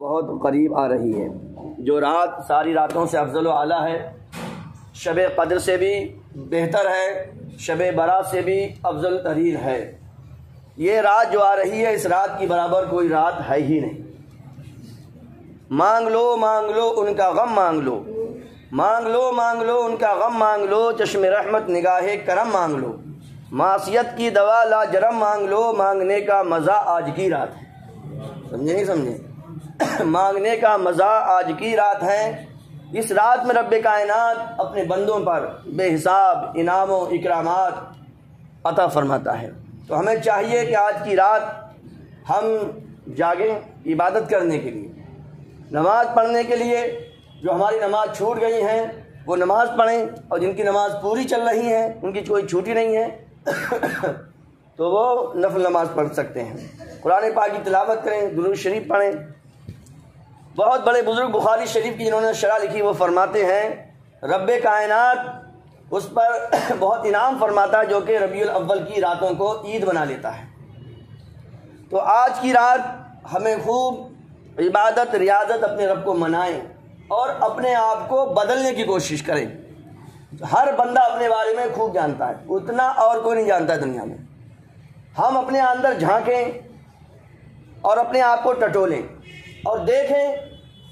بہت قریب آ رہی ہے، جو رات ساری راتوں سے افضل و اعلیٰ ہے، شب قدر سے بھی بہتر ہے، شب برات سے بھی افضل ترین ہے۔ یہ رات جو آ رہی ہے، اس رات کی برابر کوئی رات ہے ہی نہیں۔ مانگ لو مانگ لو ان کا غم مانگ لو، مانگ لو مانگ لو ان کا غم مانگ لو، چشم رحمت نگاہ کرم مانگ لو، معصیت کی دوا لا جرم مانگ لو، مانگنے کا مزہ آج کی رات ہے۔ سمجھے نہیں سمجھے؟ مانگنے کا مزہ آج کی رات ہے۔ اس رات میں رب کائنات اپنے بندوں پر بے حساب انعام و اکرامات عطا فرماتا ہے۔ تو ہمیں چاہیے کہ آج کی رات ہم جاگیں عبادت کرنے کے لیے، نماز پڑھنے کے لیے۔ جو ہماری نماز چھوٹ گئی ہیں وہ نماز پڑھیں، اور جن کی نماز پوری چل رہی ہیں ان کی کوئی چھوٹی نہیں ہے تو وہ نفل نماز پڑھ سکتے ہیں، قرآن پاک کی تلاوت کریں، درود شریف پڑھیں۔ بہت بڑے بزرگ بخاری شریف کی جنہوں نے شرح لکھی وہ فرماتے ہیں رب کائنات اس پر بہت انعام فرماتا ہے جو کہ ربیع الاول کی راتوں کو عید بنا لیتا ہے۔ تو آج کی رات ہمیں خوب عبادت ریاضت اپنے رب کو منائیں اور اپنے آپ کو بدلنے کی کوشش کریں۔ ہر بندہ اپنے بارے میں خوب جانتا ہے، اتنا اور کوئی نہیں جانتا ہے دنیا میں۔ ہم اپنے اندر جھانکیں اور اپنے آپ کو ٹٹولیں اور دیکھیں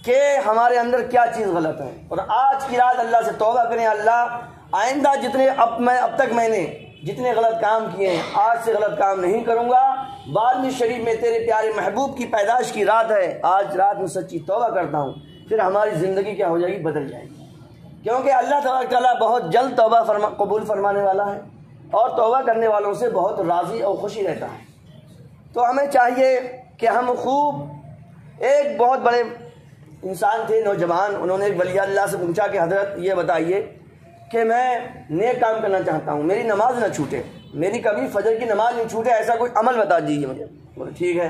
کہ ہمارے اندر کیا چیز غلط ہے، اور آج کی رات اللہ سے توبہ کریں، اللہ آئندہ اب تک میں نے جتنے غلط کام کیے ہیں آج سے غلط کام نہیں کروں گا۔ 12ویں شریف میں تیرے پیارے محبوب کی پیدائش کی رات ہے، آج رات میں سچی توبہ کرتا ہوں، پھر ہماری زندگی کیا ہو جائے گی، بدل جائے گی، کیونکہ اللہ تبارک تعالیٰ بہت جلد توبہ قبول فرمانے والا ہے اور توبہ کرنے والوں سے بہت راضی اور خوشی رہتا ہے۔ تو ہمیں چاہیے کہ ہم خوب، ایک بہت بڑے انسان تھے نوجوان، انہوں نے ایک ولی اللہ سے پوچھا کہ حضرت یہ بتائیے کہ میں نیک کام کرنا چاہتا ہوں، میری نماز نہ چھوٹے، میری کبھی فجر کی نماز نہیں چھوٹے، ایسا کوئی عمل بتا دیجیے مجھے۔ بولے ٹھیک ہے۔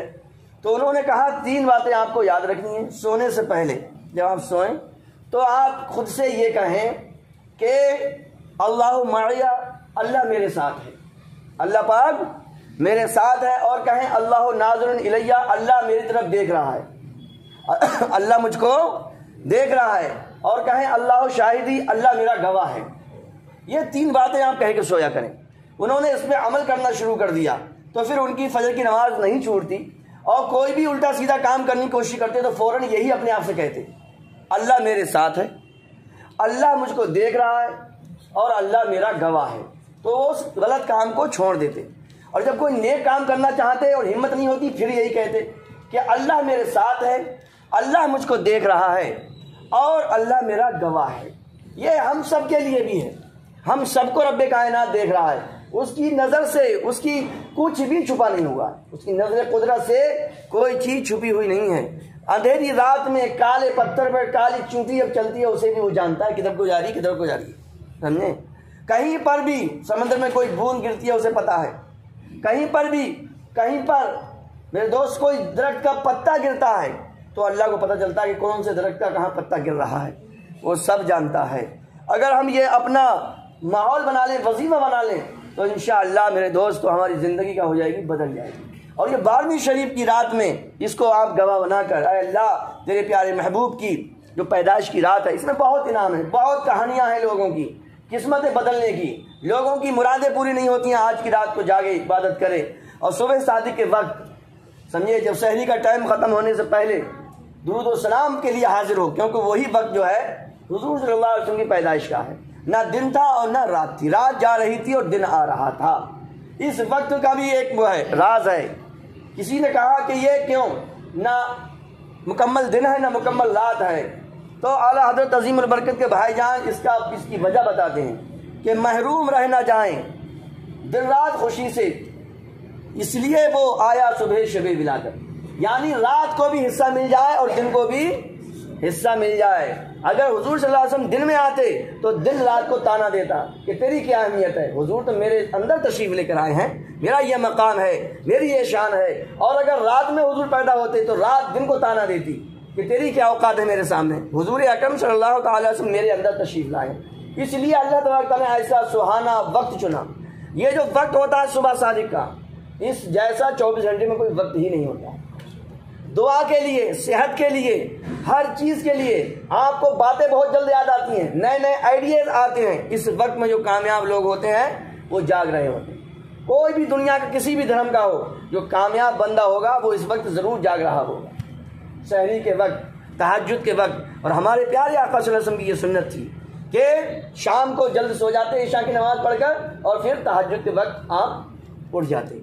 تو انہوں نے کہا 3 باتیں آپ کو یاد رکھنی ہیں سونے سے پہلے۔ جب آپ سوئیں تو آپ خود سے یہ کہیں کہ اللہ معیہ، اللہ میرے ساتھ ہے، اللہ پاک میرے ساتھ ہے، اور کہیں اللہ ناظر الیہ، اللہ میری طرف دیکھ رہا ہے، اللہ مجھ کو دیکھ رہا ہے، اور کہیں اللہ شاہدی، اللہ میرا گواہ ہے۔ یہ 3 باتیں آپ کہہ کے سویا کریں۔ انہوں نے اس پہ عمل کرنا شروع کر دیا تو پھر ان کی فجر کی نماز نہیں چھوٹتی، اور کوئی بھی الٹا سیدھا کام کرنے کی کوشش کرتے تو فوراً یہی اپنے آپ سے کہتے اللہ میرے ساتھ ہے، اللہ مجھ کو دیکھ رہا ہے، اور اللہ میرا گواہ ہے، تو وہ اس غلط کام کو چھوڑ دیتے۔ اور جب کوئی نیک کام کرنا چاہتے اور ہمت نہیں ہوتی پھر یہی کہتے کہ اللہ میرے ساتھ ہے، اللہ مجھ کو دیکھ رہا ہے، اور اللہ میرا گواہ ہے۔ یہ ہم سب کے لیے بھی ہے، ہم سب کو رب کائنات دیکھ رہا ہے، اس کی نظر سے اس کی کچھ بھی چھپا نہیں ہوا، اس کی نظر قدرت سے کوئی چیز چھپی ہوئی نہیں ہے۔ اندھیری رات میں کالے پتھر پر کالی چونٹی جب چلتی ہے اسے بھی وہ جانتا ہے کدھر کو جا رہی ہے، کدھر کو جا رہی ہے، سمجھے؟ کہیں پر بھی سمندر میں کوئی بوند گرتی ہے اسے پتا ہے، کہیں پر میرے دوست کوئی درخت کا پتا گرتا ہے تو اللہ کو پتہ چلتا ہے کہ کون سے درخت کا کہاں پتا گر رہا ہے، وہ سب جانتا ہے۔ اگر ہم یہ اپنا ماحول بنا لیں، وظیفہ بنا لیں، تو انشاءاللہ میرے دوست تو ہماری زندگی کیا ہو جائے گی، بدل جائے گی۔ اور یہ 12ویں شریف کی رات میں اس کو آپ گواہ بنا کر، اے اللہ تیرے پیارے محبوب کی جو پیدائش کی رات ہے، اس میں بہت انعام ہے، بہت کہانیاں ہیں لوگوں کی، قسمتیں بدلنے کی، لوگوں کی مرادیں پوری نہیں ہوتی ہیں، آج کی رات کو جاگے عبادت کرے، اور صبح صادق کے وقت سمجھے جب سحری کا ٹائم ختم ہونے سے پہلے درود و سلام کے لیے حاضر ہو، کیونکہ وہی وقت جو ہے حضور صلی اللہ علیہ وسلم کی پیدائش کا ہے، نہ دن تھا اور نہ رات تھی، رات جا رہی تھی اور دن آ رہا تھا۔ اس وقت کا بھی ایک وہ ہے راز ہے۔ کسی نے کہا کہ یہ کیوں، نہ مکمل دن ہے نہ مکمل رات ہے، تو اعلیٰ حضرت عظیم البرکت کے بھائی جان اس کی وجہ بتاتے ہیں کہ محروم رہ نہ جائیں دن رات خوشی سے، اس لیے وہ آیا صبح شب ولادت، یعنی رات کو بھی حصہ مل جائے اور دن کو بھی حصہ مل جائے۔ اگر حضور صلی اللہ علیہ وسلم دن میں آتے تو دن رات کو تانا دیتا کہ تیری کیا اہمیت ہے، حضور تو میرے اندر تشریف لے کر آئے ہیں، میرا یہ مقام ہے، میری یہ شان ہے۔ اور اگر رات میں حضور پیدا ہوتے تو رات دن کو تانا دیتی کہ تیری کیا اوقات ہے میرے سامنے۔ حضور اکرم صلی اللہ تعالی وسلم میرے اندر تشریف لائے، اس لیے اللہ تبارک تعالیٰ نے ایسا سہانا وقت چنا۔ یہ جو وقت ہوتا ہے صبح صادق کا، اس جیسا 24 گھنٹے میں کوئی وقت ہی نہیں ہوتا۔ دعا کے لیے، صحت کے لیے، ہر چیز کے لیے آپ کو باتیں بہت جلد یاد آتی ہیں، نئے نئے آئیڈیاز آتے ہیں۔ اس وقت میں جو کامیاب لوگ ہوتے ہیں وہ جاگ رہے ہوتے ہیں۔ کوئی بھی دنیا کا کسی بھی دھرم کا ہو، جو کامیاب بندہ ہوگا وہ اس وقت ضرور جاگ رہا ہوگا، سحری کے وقت، تہجد کے وقت۔ اور ہمارے پیارے آقا صلی اللہ علیہ وسلم کی یہ سنت تھی کہ شام کو جلد سو جاتے عشاء کی نماز پڑھ کر، اور پھر تہجد کے وقت آپ اٹھ جاتے۔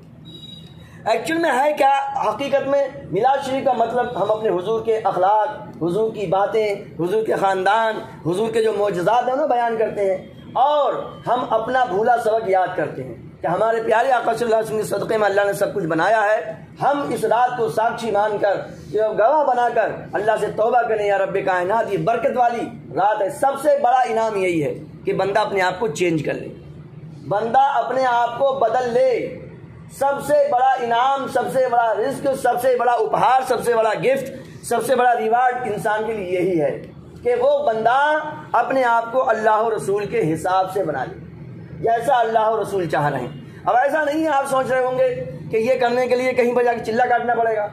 ایکچوئل میں ہے کیا؟ حقیقت میں میلاد شریف کا مطلب ہم اپنے حضور کے اخلاق، حضور کی باتیں، حضور کے خاندان، حضور کے جو معجزات ہیں انہیں بیان کرتے ہیں، اور ہم اپنا بھولا سبق یاد کرتے ہیں کہ ہمارے پیارے آقا صلی اللہ علیہ وسلم کے صدقے میں اللہ نے سب کچھ بنایا ہے۔ ہم اس رات کو ساکشی مان کر، گواہ بنا کر اللہ سے توبہ کریں، یا رب کائنات یہ برکت والی رات ہے۔ سب سے بڑا انعام یہی ہے کہ بندہ اپنے آپ کو چینج کر لے، بندہ اپنے آپ کو بدل لے۔ سب سے بڑا انعام، سب سے بڑا رزق، سب سے بڑا اپہار، سب سے بڑا گفٹ، سب سے بڑا ریوارڈ انسان کے لیے یہی ہے کہ وہ بندہ اپنے آپ کو اللہ و رسول کے حساب سے بنا لے، جیسا اللہ و رسول چاہ رہے ہیں۔ اب ایسا نہیں ہے، آپ سوچ رہے ہوں گے کہ یہ کرنے کے لیے کہیں پر جا کے چلہ کاٹنا پڑے گا،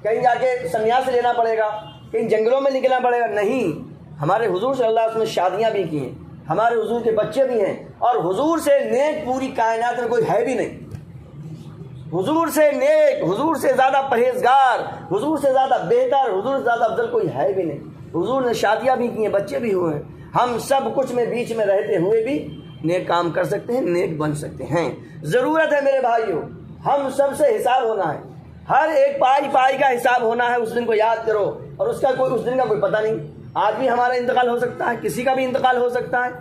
کہیں جا کے سنیاس لینا پڑے گا، کہیں جنگلوں میں نکلنا پڑے گا۔ نہیں، ہمارے حضور صلی اللہ علیہ وسلم نے شادیاں بھی کی ہیں، ہمارے حضور کے بچے بھی ہیں، اور حضور سے نیک پوری کائنات میں کوئی ہے بھی نہیں۔ حضور سے نیک، حضور سے زیادہ پرہیزگار، حضور سے زیادہ بہتر، حضور سے زیادہ افضل کوئی ہے بھی نہیں۔ حضور نے شادیاں بھی کی ہیں، بچے بھی ہوئے ہیں۔ ہم سب کچھ میں بیچ میں رہتے ہوئے بھی نیک کام کر سکتے ہیں، نیک بن سکتے ہیں۔ ضرورت ہے میرے بھائیوں، ہم سب سے حساب ہونا ہے، ہر ایک پائی پائی کا حساب ہونا ہے۔ اس دن کو یاد کرو، اور اس دن کا کوئی پتہ نہیں، آج بھی ہمارا انتقال ہو سکتا ہے، کسی کا بھی انتقال ہو سکتا ہے۔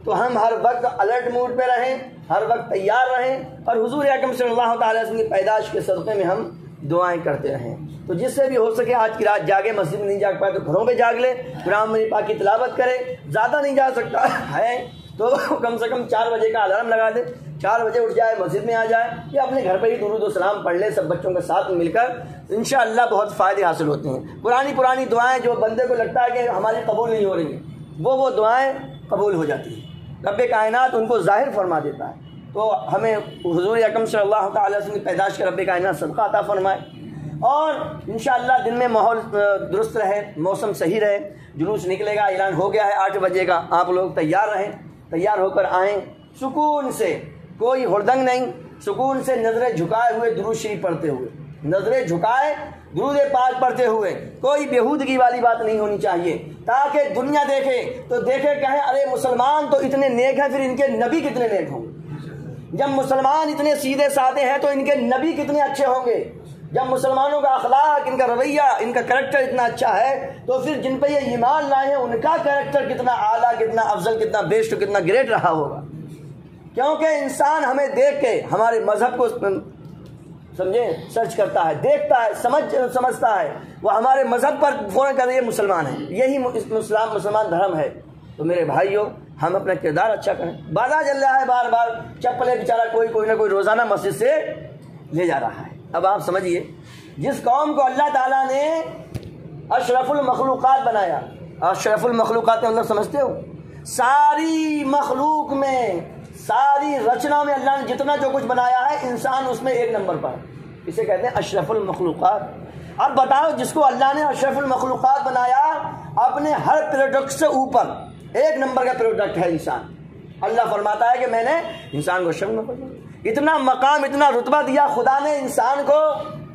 تو ہم ہر وقت الرٹ موڈ پہ رہیں، ہر وقت تیار رہیں، اور حضور اکرم صلی اللہ تعالی وسلم کی پیدائش کے صدقے میں ہم دعائیں کرتے رہیں۔ تو جس سے بھی ہو سکے آج کی رات جاگے، مسجد میں نہیں جاگ پائے تو گھروں پہ جاگ لے، قرآن پاک کی تلاوت کرے۔ زیادہ نہیں جا سکتا ہے تو کم سے کم 4 بجے کا الارم لگا دے، 4 بجے اٹھ جائے، مسجد میں آ جائے، یا اپنے گھر پہ ہی درود و سلام پڑھ لے، سب بچوں کے ساتھ مل کر۔ انشاءاللہ بہت فائدے حاصل ہوتے ہیں۔ پرانی دعائیں جو بندے کو لگتا ہے کہ ہماری قبول نہیں ہو رہی ہیں، وہ دعائیں قبول ہو جاتی ہیں، رب کائنات ان کو ظاہر فرما دیتا ہے۔ تو ہمیں حضور اکرم صلی اللہ تعالی وسلم کی پیدائش کا رب کائنات صدقہ عطا فرمائے، اور انشاءاللہ دن میں ماحول درست رہے، موسم صحیح رہے۔ جلوس نکلے گا، اعلان ہو گیا ہے 8 بجے کا، آپ لوگ تیار رہیں، تیار ہو کر آئیں، سکون سے، کوئی ہردنگ نہیں، سکون سے نظریں جھکائے ہوئے درود شریف پڑھتے ہوئے، نظریں جھکائے درود پاک پڑھتے ہوئے، کوئی بیہودگی والی بات نہیں ہونی چاہیے، تاکہ دنیا دیکھے تو دیکھے کہیں ارے مسلمان تو اتنے نیک ہیں، پھر ان کے نبی کتنے نیک ہوں گے۔ جب مسلمان اتنے سیدھے سادے ہیں تو ان کے نبی کتنے اچھے ہوں گے۔ جب مسلمانوں کا اخلاق، ان کا رویہ، ان کا کریکٹر اتنا اچھا ہے، تو پھر جن پہ یہ ایمان لائے ہیں ان کا کریکٹر کتنا اعلیٰ، کتنا افضل، کتنا بیسٹ، کتنا گریٹ رہا ہوگا۔ کیونکہ انسان ہمیں دیکھ کے ہمارے مذہب کو سمجھے سرچ کرتا ہے، دیکھتا ہے، سمجھتا ہے، وہ ہمارے مذہب پر فوراً کہتے ہیں یہ مسلمان ہیں، یہی مسلمان دھرم ہے۔ تو میرے بھائیوں، ہم اپنا کردار اچھا کریں۔ بازار چل رہا ہے، بار بار چپلیں بیچارہ کوئی نہ کوئی روزانہ مسجد سے لے جا رہا ہے۔ اب آپ سمجھیے، جس قوم کو اللہ تعالیٰ نے اشرف المخلوقات بنایا، اشرف المخلوقات کا مطلب سمجھتے ہو؟ ساری مخلوق میں، ساری رچنا میں اللہ نے جتنا جو کچھ بنایا ہے، انسان اس میں 1 نمبر پر، اسے کہتے ہیں اشرف المخلوقات۔ اب بتاؤ، جس کو اللہ نے اشرف المخلوقات بنایا، اپنے ہر پروڈکٹ سے اوپر 1 نمبر کا پروڈکٹ ہے انسان۔ اللہ فرماتا ہے کہ میں نے انسان کو اشرف المخلوقات، اتنا مقام، اتنا رتبہ دیا خدا نے انسان کو،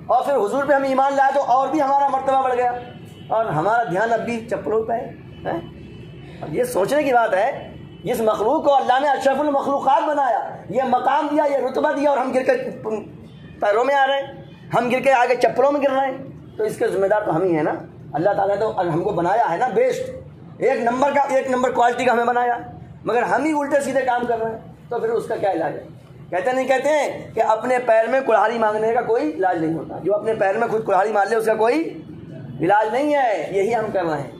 اور پھر حضور پہ ہم ایمان لائے تو اور بھی ہمارا مرتبہ بڑھ گیا، اور ہمارا دھیان اب بھی چپلوں پہ ہے۔ اب یہ سوچنے کی بات ہے، جس مخلوق کو اللہ نے اشرف المخلوقات بنایا، یہ مقام دیا، یہ رتبہ دیا، اور ہم گر کر پیروں میں آ رہے ہیں، ہم گر کے آگے چپلوں میں گر رہے ہیں، تو اس کے ذمہ دار تو ہم ہی ہیں نا۔ اللہ تعالیٰ تو ہم کو بنایا ہے نا بیسٹ، 1 نمبر کوالٹی کا ہمیں بنایا، مگر ہم ہی الٹے سیدھے کام کر رہے ہیں، تو پھر اس کا کیا علاج ہے؟ کہتے ہیں کہ اپنے پیر میں کلہاڑی مانگنے کا کوئی علاج نہیں ہوتا، جو اپنے پیر میں خود کلہاڑی مار لے اس کا کوئی علاج نہیں ہے، یہی ہم کر رہے ہیں۔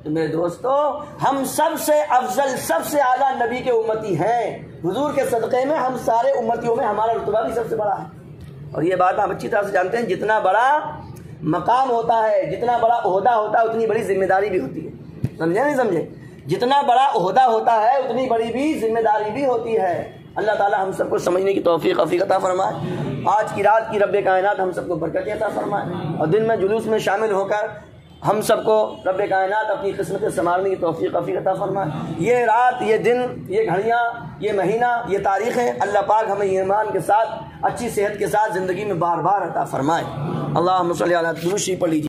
تو میرے دوستو، ہم سب سے افضل، سب سے اعلیٰ نبی کے امتی ہیں، حضور کے صدقے میں ہم سارے امتیوں میں ہمارا رتبہ بھی سب سے بڑا ہے، اور یہ بات آپ اچھی طرح سے جانتے ہیں، جتنا بڑا مقام ہوتا ہے، جتنا بڑا عہدہ ہوتا ہے، اتنی بڑی ذمہ داری بھی ہوتی ہے۔ سمجھے نہیں سمجھے؟ جتنا بڑا عہدہ ہوتا ہے اتنی بڑی بھی ذمہ داری بھی ہوتی ہے۔ اللہ تعالی ہم سب کو سمجھنے کی توفیق عطا فرمائے. آج کی رات کی رب کائنات ہم سب کو برکت عطا فرمائے اور دن میں جلوس میں شامل ہو کر ہم سب کو رب کائنات اپنی قسمت سنوارنے کی توفیق عطا فرمائے. یہ رات، یہ دن، یہ گھڑیاں، یہ مہینہ، یہ تاریخیں اللہ پاک ہمیں ایمان کے ساتھ، اچھی صحت کے ساتھ زندگی میں بار بار عطا فرمائے. اللہم صلی علی، درود شریف پڑھ لیجیے.